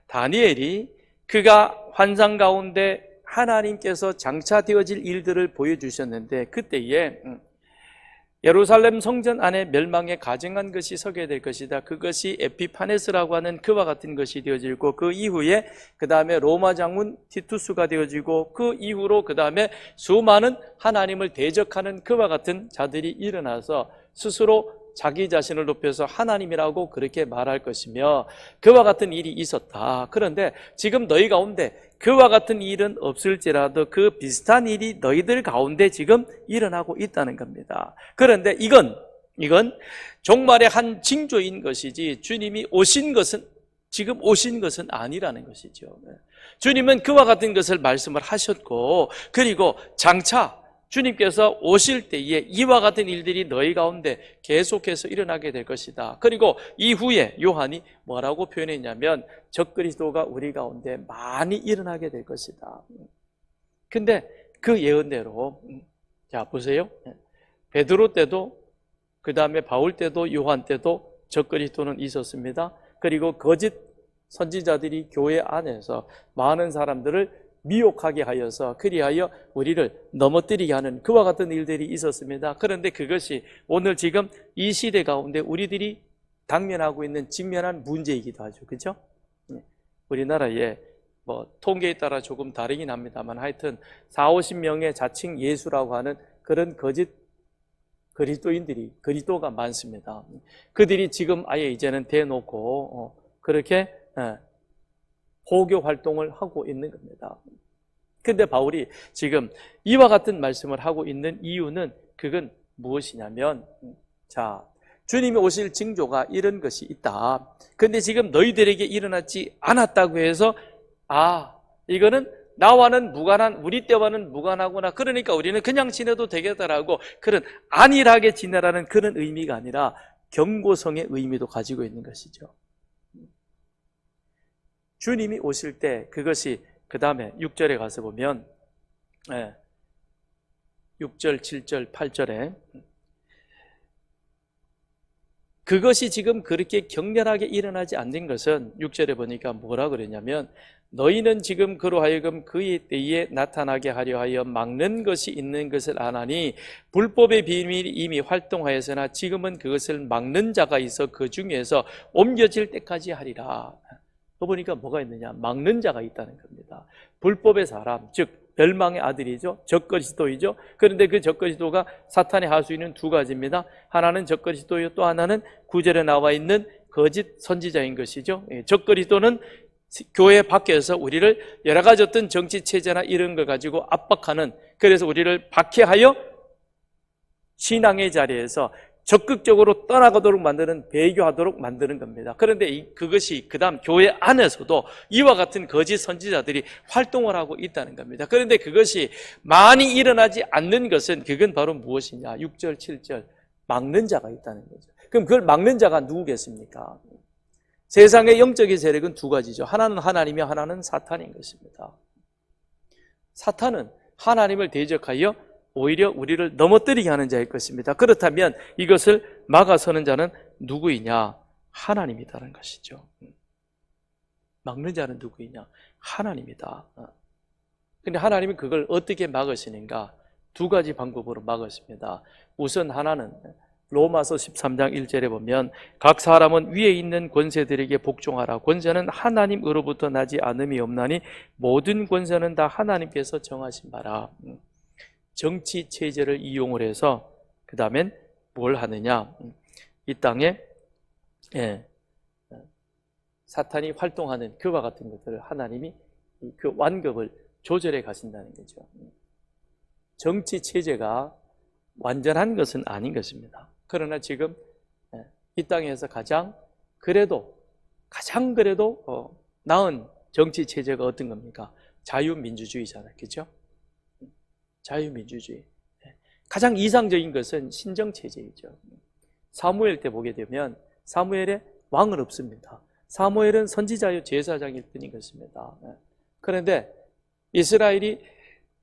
다니엘이 그가 환상 가운데 하나님께서 장차 되어질 일들을 보여주셨는데, 그때에 예루살렘 성전 안에 멸망에 가증한 것이 서게 될 것이다. 그것이 에피파네스라고 하는 그와 같은 것이 되어지고, 그 이후에 그 다음에 로마 장군 티투스가 되어지고, 그 이후로 그 다음에 수많은 하나님을 대적하는 그와 같은 자들이 일어나서 스스로 자기 자신을 높여서 하나님이라고 그렇게 말할 것이며, 그와 같은 일이 있었다. 그런데 지금 너희 가운데 그와 같은 일은 없을지라도 그 비슷한 일이 너희들 가운데 지금 일어나고 있다는 겁니다. 그런데 이건 종말의 한 징조인 것이지 주님이 오신 것은, 지금 오신 것은 아니라는 것이죠. 주님은 그와 같은 것을 말씀을 하셨고, 그리고 장차 주님께서 오실 때에 이와 같은 일들이 너희 가운데 계속해서 일어나게 될 것이다. 그리고 이후에 요한이 뭐라고 표현했냐면, 적그리스도가 우리 가운데 많이 일어나게 될 것이다. 근데 그 예언대로, 자 보세요. 베드로 때도, 그 다음에 바울 때도, 요한 때도 적그리스도는 있었습니다. 그리고 거짓 선지자들이 교회 안에서 많은 사람들을 미혹하게 하여서 그리하여 우리를 넘어뜨리게 하는 그와 같은 일들이 있었습니다. 그런데 그것이 오늘 지금 이 시대 가운데 우리들이 당면하고 있는 직면한 문제이기도 하죠. 그렇죠? 우리나라에 뭐 통계에 따라 조금 다르긴 합니다만 하여튼 40-50명의 자칭 예수라고 하는 그런 거짓 그리스도인들이, 그리스도가 많습니다. 그들이 지금 아예 이제는 대놓고 그렇게 포교 활동을 하고 있는 겁니다. 근데 바울이 지금 이와 같은 말씀을 하고 있는 이유는, 그건 무엇이냐면, 자, 주님이 오실 징조가 이런 것이 있다. 근데 지금 너희들에게 일어나지 않았다고 해서, 이거는 나와는 무관한, 우리 때와는 무관하구나, 그러니까 우리는 그냥 지내도 되겠다라고 그런 안일하게 지내라는 그런 의미가 아니라 경고성의 의미도 가지고 있는 것이죠. 주님이 오실 때 그것이, 그 다음에 6절에 가서 보면 6절, 7절, 8절에 그것이 지금 그렇게 격렬하게 일어나지 않는 것은 6절에 보니까 뭐라 그러냐면, 너희는 지금 그로 하여금 그의 때에 나타나게 하려 하여 막는 것이 있는 것을 아나니 불법의 비밀이 이미 활동하였으나 지금은 그것을 막는 자가 있어 그 중에서 옮겨질 때까지 하리라. 또 보니까 뭐가 있느냐? 막는 자가 있다는 겁니다. 불법의 사람, 즉 멸망의 아들이죠. 적그리스도이죠. 그런데 그 적그리스도가 사탄이 할 수 있는 두 가지입니다. 하나는 적그리스도요, 또 하나는 9절에 나와 있는 거짓 선지자인 것이죠. 적그리스도는 교회 밖에서 우리를 여러 가지 어떤 정치 체제나 이런 걸 가지고 압박하는, 그래서 우리를 박해하여 신앙의 자리에서 적극적으로 떠나가도록 만드는, 배교하도록 만드는 겁니다. 그런데 그것이 그 다음 교회 안에서도 이와 같은 거짓 선지자들이 활동을 하고 있다는 겁니다. 그런데 그것이 많이 일어나지 않는 것은, 그건 바로 무엇이냐? 6절, 7절 막는 자가 있다는 거죠. 그럼 그걸 막는 자가 누구겠습니까? 세상의 영적인 세력은 두 가지죠. 하나는 하나님이며 하나는 사탄인 것입니다. 사탄은 하나님을 대적하여 오히려 우리를 넘어뜨리게 하는 자일 것입니다. 그렇다면 이것을 막아서는 자는 누구이냐? 하나님이다라는 것이죠. 막는 자는 누구이냐? 하나님이다. 근데 하나님은 그걸 어떻게 막으시는가? 두 가지 방법으로 막으십니다. 우선 하나는 로마서 13장 1절에 보면 각 사람은 위에 있는 권세들에게 복종하라. 권세는 하나님으로부터 나지 않음이 없나니 모든 권세는 다 하나님께서 정하신 바라. 정치 체제를 이용을 해서 그 다음엔 뭘 하느냐? 이 땅에 사탄이 활동하는 그와 같은 것들을 하나님이 그 완급을 조절해 가신다는 거죠. 정치 체제가 완전한 것은 아닌 것입니다. 그러나 지금 이 땅에서 가장 그래도 나은 정치 체제가 어떤 겁니까? 자유민주주의잖아요. 그렇죠? 자유민주주의. 가장 이상적인 것은 신정체제이죠. 사무엘 때 보게 되면 사무엘에 왕은 없습니다. 사무엘은 선지자요 제사장일 뿐인 것입니다. 그런데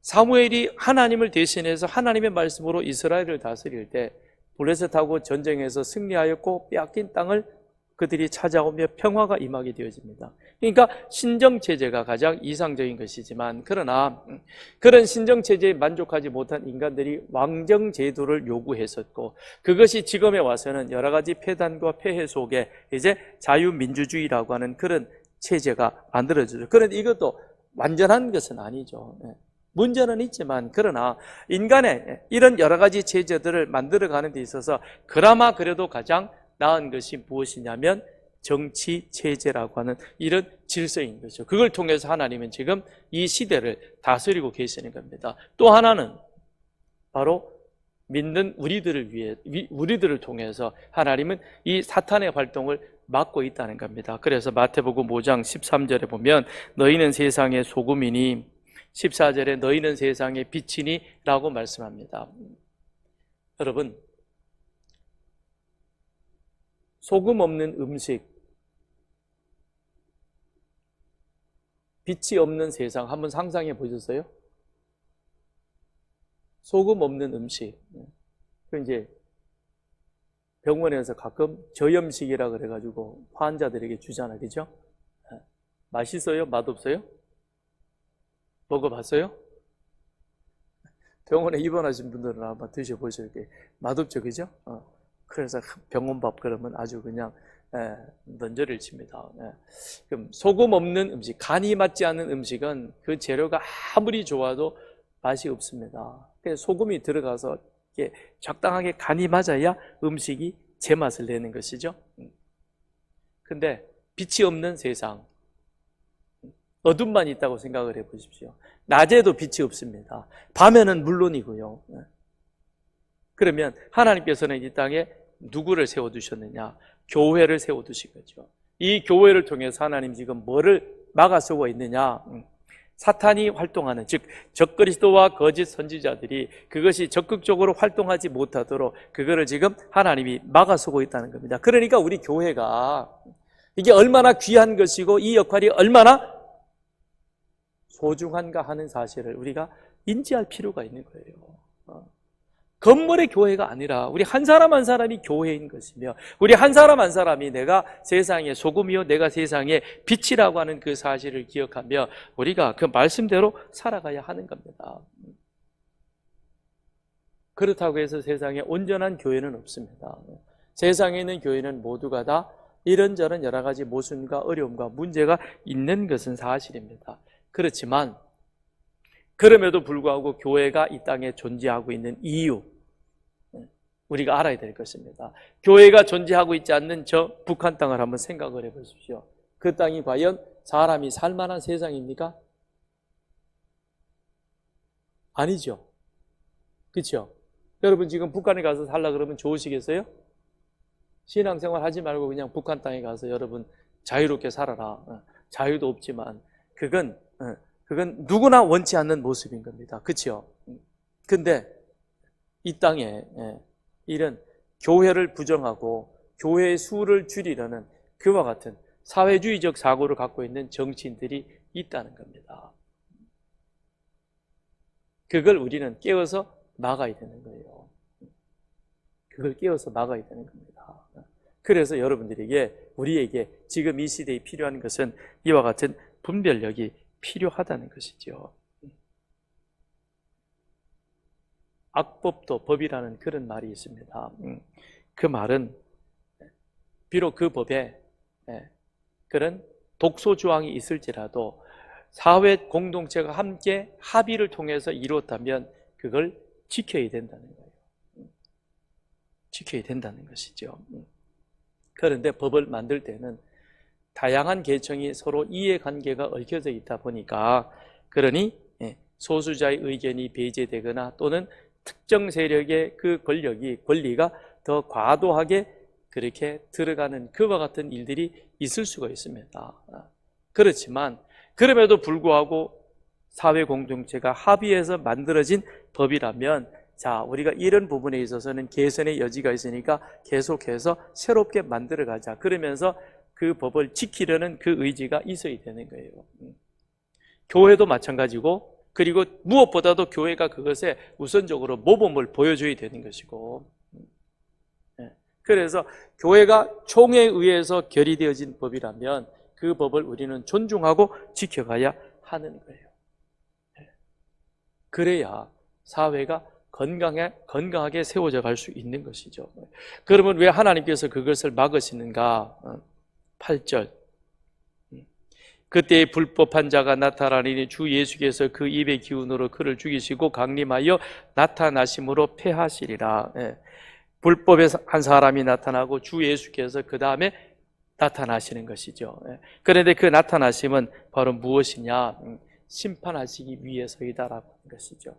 사무엘이 하나님을 대신해서 하나님의 말씀으로 이스라엘을 다스릴 때 블레셋하고 전쟁에서 승리하였고 빼앗긴 땅을 그들이 찾아오며 평화가 임하게 되어집니다. 그러니까 신정체제가 가장 이상적인 것이지만 그러나 그런 신정체제에 만족하지 못한 인간들이 왕정제도를 요구했었고 그것이 지금에 와서는 여러 가지 폐단과 폐해 속에 이제 자유민주주의라고 하는 그런 체제가 만들어지죠. 그런데 이것도 완전한 것은 아니죠. 문제는 있지만 그러나 인간의 이런 여러 가지 체제들을 만들어가는 데 있어서 그나마 그래도 가장 나은 것이 무엇이냐면 정치 체제라고 하는 이런 질서인 거죠. 그걸 통해서 하나님은 지금 이 시대를 다스리고 계시는 겁니다. 또 하나는 바로 믿는 우리들을 통해서 하나님은 이 사탄의 활동을 막고 있다는 겁니다. 그래서 마태복음 5장 13절에 보면 너희는 세상의 소금이니 14절에 너희는 세상의 빛이니 라고 말씀합니다. 여러분, 소금 없는 음식, 빛이 없는 세상 한번 상상해 보셨어요? 소금 없는 음식. 그 이제 병원에서 가끔 저염식이라 그래가지고 환자들에게 주잖아요. 그죠? 맛있어요? 맛없어요? 먹어봤어요? 병원에 입원하신 분들은 아마 드셔보셔야 돼요. 맛없죠, 그죠? 그래서 병원밥 그러면 아주 그냥 넌저리를 칩니다. 그럼 소금 없는 음식, 간이 맞지 않는 음식은 그 재료가 아무리 좋아도 맛이 없습니다. 그래서 소금이 들어가서 이렇게 적당하게 간이 맞아야 음식이 제맛을 내는 것이죠. 근데 빛이 없는 세상, 어둠만 있다고 생각을 해보십시오. 낮에도 빛이 없습니다. 밤에는 물론이고요. 그러면 하나님께서는 이 땅에 누구를 세워두셨느냐? 교회를 세워두신 거죠. 이 교회를 통해서 하나님 지금 뭐를 막아서고 있느냐? 사탄이 활동하는, 즉 적그리스도와 거짓 선지자들이 그것이 적극적으로 활동하지 못하도록 그거를 지금 하나님이 막아서고 있다는 겁니다. 그러니까 우리 교회가 이게 얼마나 귀한 것이고 이 역할이 얼마나 소중한가 하는 사실을 우리가 인지할 필요가 있는 거예요. 건물의 교회가 아니라 우리 한 사람 한 사람이 교회인 것이며 우리 한 사람 한 사람이 내가 세상의 소금이요 내가 세상의 빛이라고 하는 그 사실을 기억하며 우리가 그 말씀대로 살아가야 하는 겁니다. 그렇다고 해서 세상에 온전한 교회는 없습니다. 세상에 있는 교회는 모두가 다 이런저런 여러 가지 모순과 어려움과 문제가 있는 것은 사실입니다. 그렇지만 그럼에도 불구하고 교회가 이 땅에 존재하고 있는 이유 우리가 알아야 될 것입니다. 교회가 존재하고 있지 않는 저 북한 땅을 한번 생각을 해보십시오. 그 땅이 과연 사람이 살만한 세상입니까? 아니죠. 그렇죠? 여러분 지금 북한에 가서 살라 그러면 좋으시겠어요? 신앙생활 하지 말고 그냥 북한 땅에 가서 여러분 자유롭게 살아라. 자유도 없지만 그건 누구나 원치 않는 모습인 겁니다. 그렇죠? 근데 이 땅에 이런 교회를 부정하고 교회의 수를 줄이려는 그와 같은 사회주의적 사고를 갖고 있는 정치인들이 있다는 겁니다. 그걸 우리는 깨워서 막아야 되는 거예요. 그걸 깨워서 막아야 되는 겁니다. 그래서 여러분들에게, 우리에게 지금 이 시대에 필요한 것은 이와 같은 분별력이 필요하다는 것이죠. 악법도 법이라는 그런 말이 있습니다. 그 말은 비록 그 법에 그런 독소조항이 있을지라도 사회 공동체가 함께 합의를 통해서 이루었다면 그걸 지켜야 된다는 거예요. 지켜야 된다는 것이죠. 그런데 법을 만들 때는 다양한 계층이 서로 이해관계가 얽혀져 있다 보니까, 그러니 소수자의 의견이 배제되거나 또는 특정 세력의 그 권리가 더 과도하게 그렇게 들어가는 그와 같은 일들이 있을 수가 있습니다. 그렇지만 그럼에도 불구하고 사회 공동체가 합의해서 만들어진 법이라면, 자, 우리가 이런 부분에 있어서는 개선의 여지가 있으니까 계속해서 새롭게 만들어가자, 그러면서 그 법을 지키려는 그 의지가 있어야 되는 거예요. 교회도 마찬가지고, 그리고 무엇보다도 교회가 그것에 우선적으로 모범을 보여줘야 되는 것이고, 그래서 교회가 총회에 의해서 결의되어진 법이라면 그 법을 우리는 존중하고 지켜가야 하는 거예요. 그래야 사회가 건강하게 세워져 갈 수 있는 것이죠. 그러면 왜 하나님께서 그것을 막으시는가? 8절. 그때 불법한 자가 나타나니 주 예수께서 그 입의 기운으로 그를 죽이시고 강림하여 나타나심으로 패하시리라. 불법의 한 사람이 나타나고 주 예수께서 그 다음에 나타나시는 것이죠. 그런데 그 나타나심은 바로 무엇이냐? 심판하시기 위해서이다라고 하는 것이죠.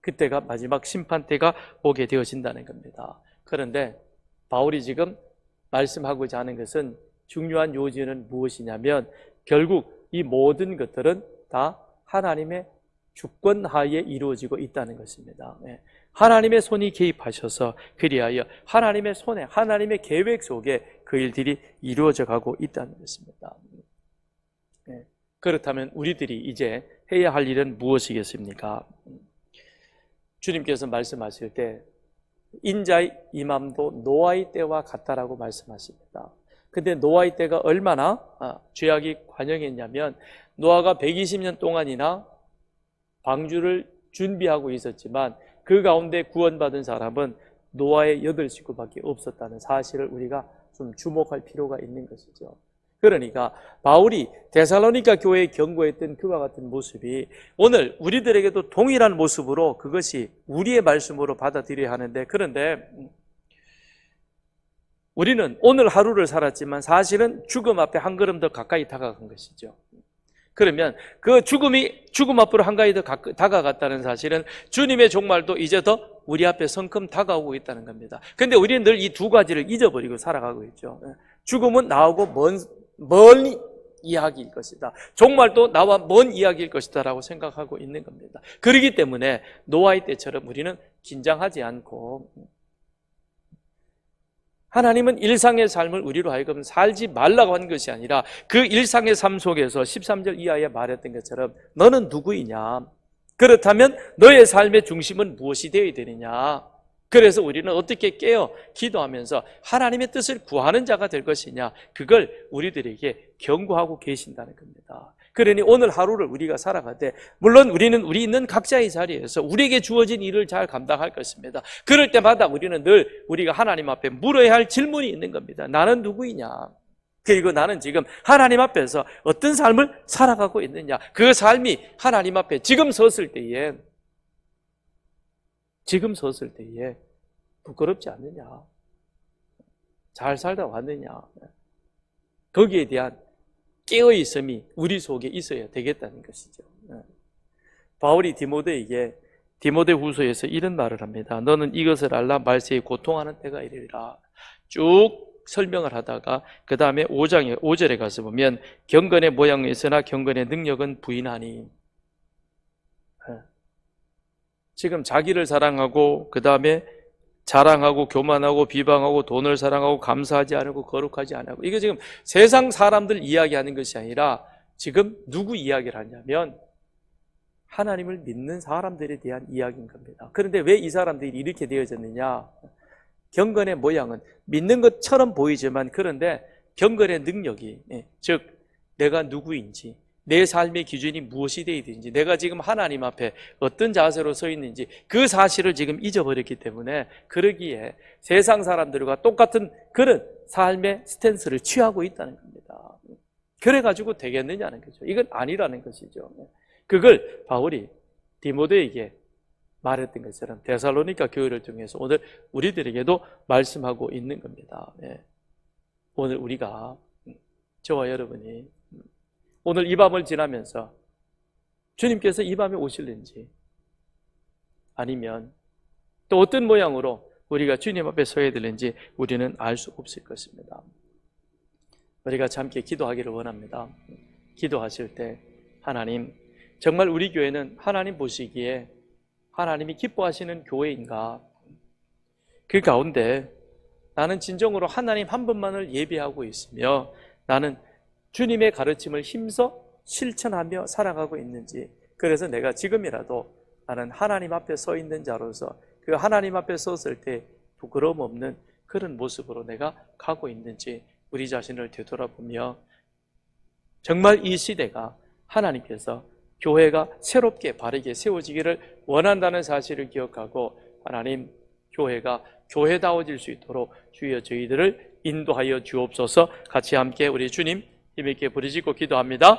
그때가 마지막 심판 때가 오게 되어진다는 겁니다. 그런데 바울이 지금 말씀하고자 하는 것은, 중요한 요지는 무엇이냐면 결국 이 모든 것들은 다 하나님의 주권 하에 이루어지고 있다는 것입니다. 하나님의 손이 개입하셔서 그리하여 하나님의 손에, 하나님의 계획 속에 그 일들이 이루어져 가고 있다는 것입니다. 그렇다면 우리들이 이제 해야 할 일은 무엇이겠습니까? 주님께서 말씀하실 때 인자의 임함도 노아의 때와 같다라고 말씀하십니다. 근데 노아의 때가 얼마나 죄악이 관영했냐면, 노아가 120년 동안이나 방주를 준비하고 있었지만 그 가운데 구원받은 사람은 노아의 8식구밖에 없었다는 사실을 우리가 좀 주목할 필요가 있는 것이죠. 그러니까 바울이 데살로니가 교회에 경고했던 그와 같은 모습이 오늘 우리들에게도 동일한 모습으로 그것이 우리의 말씀으로 받아들여야 하는데, 그런데 우리는 오늘 하루를 살았지만 사실은 죽음 앞에 한 걸음 더 가까이 다가간 것이죠. 그러면 그 죽음 앞으로 한가위 더 다가갔다는 사실은 주님의 종말도 이제 더 우리 앞에 성큼 다가오고 있다는 겁니다. 그런데 우리는 늘 이 두 가지를 잊어버리고 살아가고 있죠. 죽음은 나하고 멀리 이야기일 것이다, 종말도 나와 먼 이야기일 것이다 라고 생각하고 있는 겁니다. 그렇기 때문에 노아의 때처럼 우리는 긴장하지 않고, 하나님은 일상의 삶을 우리로 하여금 살지 말라고 한 것이 아니라 그 일상의 삶 속에서 13절 이하에 말했던 것처럼 너는 누구이냐? 그렇다면 너의 삶의 중심은 무엇이 되어야 되느냐? 그래서 우리는 어떻게 깨어 기도하면서 하나님의 뜻을 구하는 자가 될 것이냐, 그걸 우리들에게 경고하고 계신다는 겁니다. 그러니 오늘 하루를 우리가 살아가되, 물론 우리 있는 각자의 자리에서 우리에게 주어진 일을 잘 감당할 것입니다. 그럴 때마다 우리는 늘 우리가 하나님 앞에 물어야 할 질문이 있는 겁니다. 나는 누구이냐? 그리고 나는 지금 하나님 앞에서 어떤 삶을 살아가고 있느냐? 그 삶이 하나님 앞에 지금 섰을 때에 부끄럽지 않느냐? 잘 살다 왔느냐? 거기에 대한 깨어있음이 우리 속에 있어야 되겠다는 것이죠. 바울이 디모데후서에서 이런 말을 합니다. 너는 이것을 알라, 말세에 고통하는 때가 이르리라. 쭉 설명을 하다가 그 다음에 5절에 가서 보면 경건의 모양은 있으나 경건의 능력은 부인하니. 지금 자기를 사랑하고 그 다음에 자랑하고 교만하고 비방하고 돈을 사랑하고 감사하지 않고 거룩하지 않고, 이게 지금 세상 사람들 이야기하는 것이 아니라 지금 누구 이야기를 하냐면 하나님을 믿는 사람들에 대한 이야기인 겁니다. 그런데 왜 이 사람들이 이렇게 되어졌느냐? 경건의 모양은 믿는 것처럼 보이지만, 그런데 경건의 능력이, 즉 내가 누구인지, 내 삶의 기준이 무엇이 되어야되는지, 내가 지금 하나님 앞에 어떤 자세로 서 있는지 그 사실을 지금 잊어버렸기 때문에, 그러기에 세상 사람들과 똑같은 그런 삶의 스탠스를 취하고 있다는 겁니다. 그래가지고 되겠느냐는 거죠. 이건 아니라는 것이죠. 그걸 바울이 디모데에게 말했던 것처럼 데살로니가 교회를 통해서 오늘 우리들에게도 말씀하고 있는 겁니다. 오늘 우리가, 저와 여러분이 오늘 이 밤을 지나면서 주님께서 이 밤에 오실는지, 아니면 또 어떤 모양으로 우리가 주님 앞에 서야 되는지 우리는 알 수 없을 것입니다. 우리가 함께 기도하기를 원합니다. 기도하실 때, 하나님, 정말 우리 교회는 하나님 보시기에 하나님이 기뻐하시는 교회인가? 그 가운데 나는 진정으로 하나님 한 분만을 예배하고 있으며 나는 주님의 가르침을 힘써 실천하며 살아가고 있는지, 그래서 내가 지금이라도 나는 하나님 앞에 서 있는 자로서 그 하나님 앞에 섰을 때 부끄러움 없는 그런 모습으로 내가 가고 있는지 우리 자신을 되돌아보며, 정말 이 시대가 하나님께서 교회가 새롭게 바르게 세워지기를 원한다는 사실을 기억하고, 하나님, 교회가 교회다워질 수 있도록 주여 저희들을 인도하여 주옵소서. 같이 함께 우리 주님 힘있게 부르짖고 기도합니다.